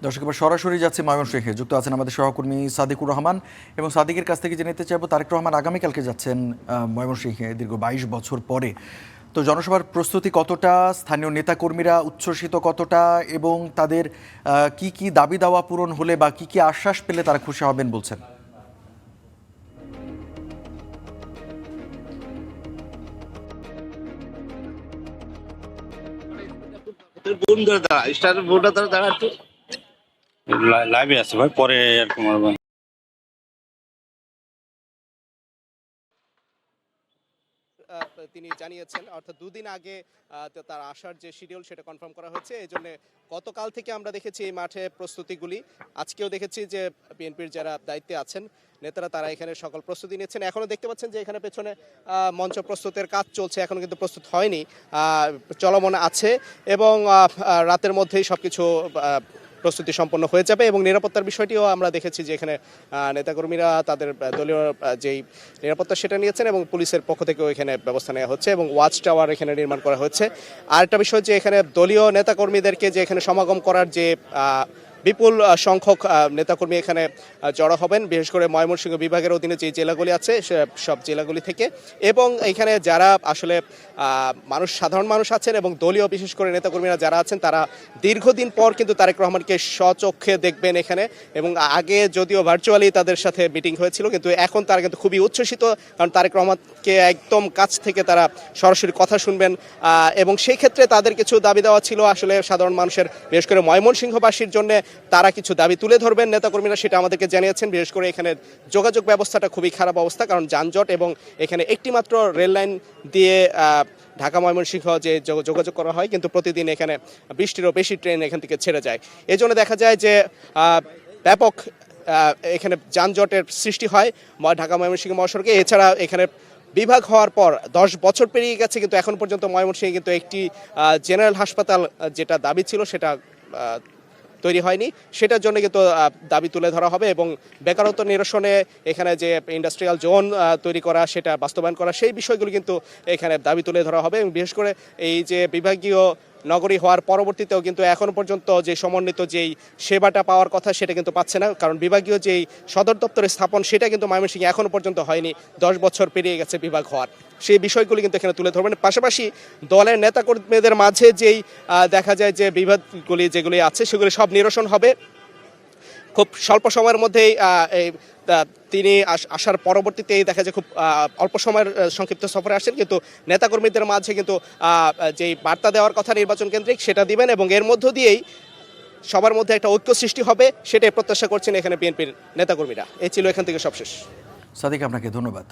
দর্শক এবার সরাসরি যাচ্ছে ময়মনসিংহে, যুক্ত আছেন আমাদের সহকর্মী সাদিকুর রহমান, এবং সাদিকের কাছ থেকে জেনে নিতে চাইবো তারেক রহমান আগামীকালকে যাচ্ছেন ময়মনসিংহে দীর্ঘ ২২ বছর পরে। তো জনসভার প্রস্তুতি কতটা, স্থানীয় নেতাকর্মীরা উচ্ছ্বসিত কতটা, এবং তাদের কি কি দাবি দাওয়া পূরণ হলে বা কি কি আশ্বাস পেলে তারা খুশি হবেন বলছেন? লাইভে আছে ভাই, পরে আর কি মারবেন। তিনি জানিয়েছেন, অর্থাৎ দুদিন আগে তার আসার যে শিডিউল সেটা কনফার্ম করা হয়েছে। এই জন্য গতকাল থেকে আমরা দেখেছি এই মাঠে প্রস্তুতিগুলি, আজকেও দেখেছি যে বিএনপির যারা দায়িত্বে আছেন নেতারা তারা এখানে সকল প্রস্তুতি নিচ্ছেন। এখনও দেখতে পাচ্ছেন যে এখানে পেছনে মঞ্চ প্রস্তুতের কাজ চলছে, এখনও কিন্তু প্রস্তুত হয়নি, চলমান আছে, এবং রাতের মধ্যেই সব কিছু প্রস্তুতি সম্পন্ন হয়ে যাবে। এবং নিরাপত্তার বিষয়টিও আমরা দেখেছি যে এখানে নেতাকর্মীরা তাদের দলীয় যেই নিরাপত্তা সেটা নিয়েছেন, এবং পুলিশের পক্ষ থেকেও এখানে ব্যবস্থা নেওয়া হচ্ছে, এবং ওয়াচ টাওয়ার এখানে নির্মাণ করা হচ্ছে। আরেকটা বিষয় যে এখানে দলীয় নেতাকর্মীদেরকে যে এখানে সমাগম করার যে বিপুল সংখ্যক নেতাকর্মী এখানে জড়ো হবেন, বিশেষ করে ময়মনসিংহ বিভাগের অধীনে যে জেলাগুলি আছে সব জেলাগুলি থেকে, এবং এখানে যারা আসলে সাধারণ মানুষ আছেন এবং দলীয় বিশেষ করে নেতাকর্মীরা যারা আছেন তারা দীর্ঘদিন পর কিন্তু তারেক রহমানকে স্বচক্ষে দেখবেন এখানে। এবং আগে যদিও ভার্চুয়ালি তাদের সাথে মিটিং হয়েছিল, কিন্তু এখন তারা কিন্তু খুবই উচ্ছ্বসিত, কারণ তারেক রহমানকে একদম কাছ থেকে তারা সরাসরি কথা শুনবেন। এবং সেই ক্ষেত্রে তাদের কিছু দাবি দেওয়া ছিল আসলে সাধারণ মানুষের, বিশেষ করে ময়মনসিংহবাসীর জন্য তারা কিছু দাবি তুলে ধরবেন নেতাকর্মীরা, সেটা আমাদেরকে জানিয়েছেন। বিশেষ করে এখানে যোগাযোগ ব্যবস্থাটা খুবই খারাপ অবস্থা, কারণ যানজট, এবং এখানে একটি মাত্র রেল লাইন দিয়ে ঢাকা ময়মনসিংহ যে যোগাযোগ করা হয়, কিন্তু প্রতিদিন এখানে 20টিরও বেশি ট্রেন এখান থেকে ছেড়ে যায়। এই জন্য দেখা যায় যে ব্যাপক এখানে যানজটের সৃষ্টি হয় ঢাকা ময়মনসিংহ মহাসড়কে। এছাড়া এখানে বিভাগ হওয়ার পর 10 বছর পেরিয়ে গেছে, কিন্তু এখন পর্যন্ত ময়মনসিংহে কিন্তু একটি জেনারেল হাসপাতাল যেটা দাবি ছিল সেটা তৈরি হয়নি। সেটার জন্য কিন্তু দাবি তুলে ধরা হবে, এবং বেকারত্ব নিরসনে এখানে যে ইন্ডাস্ট্রিয়াল জোন তৈরি করা সেটা বাস্তবায়ন করা, সেই বিষয়গুলো কিন্তু এখানে দাবি তুলে ধরা হবে। এবং বিশেষ করে এই যে বিভাগীয় নগরী হওয়ার পরবর্তীতেও কিন্তু এখন পর্যন্ত যে সমন্বিত যেই সেবাটা পাওয়ার কথা সেটা কিন্তু পাচ্ছে না, কারণ বিভাগীয় যেই সদর দপ্তরের স্থাপন সেটা কিন্তু ময়মনসিংহে এখনো পর্যন্ত হয়নি। 10 বছর পেরিয়ে গেছে বিভাগ হওয়ার, সেই বিষয়গুলি কিন্তু এখানে তুলে ধরবেন। পাশাপাশি দলের নেতাকর্মীদের মাঝে যেই দেখা যায় যে বিভাগগুলি যেগুলি আছে সেগুলি সব নিরসন হবে খুব স্বল্প সময়ের মধ্যেই। তিনি আসার পরবর্তীতেই দেখা যায় খুব অল্প সময়ের সংক্ষিপ্ত সফরে আসেন, কিন্তু নেতাকর্মীদের মাঝে কিন্তু যেই বার্তা দেওয়ার কথা নির্বাচন কেন্দ্রিক সেটা দিবেন, এবং এর মধ্য দিয়েই সবার মধ্যে একটা ঐক্য সৃষ্টি হবে, সেটাই প্রত্যাশা করছেন এখানে বিএনপির নেতাকর্মীরা। এই ছিল এখান থেকে সবশেষ। সাদিক, আপনাকে ধন্যবাদ।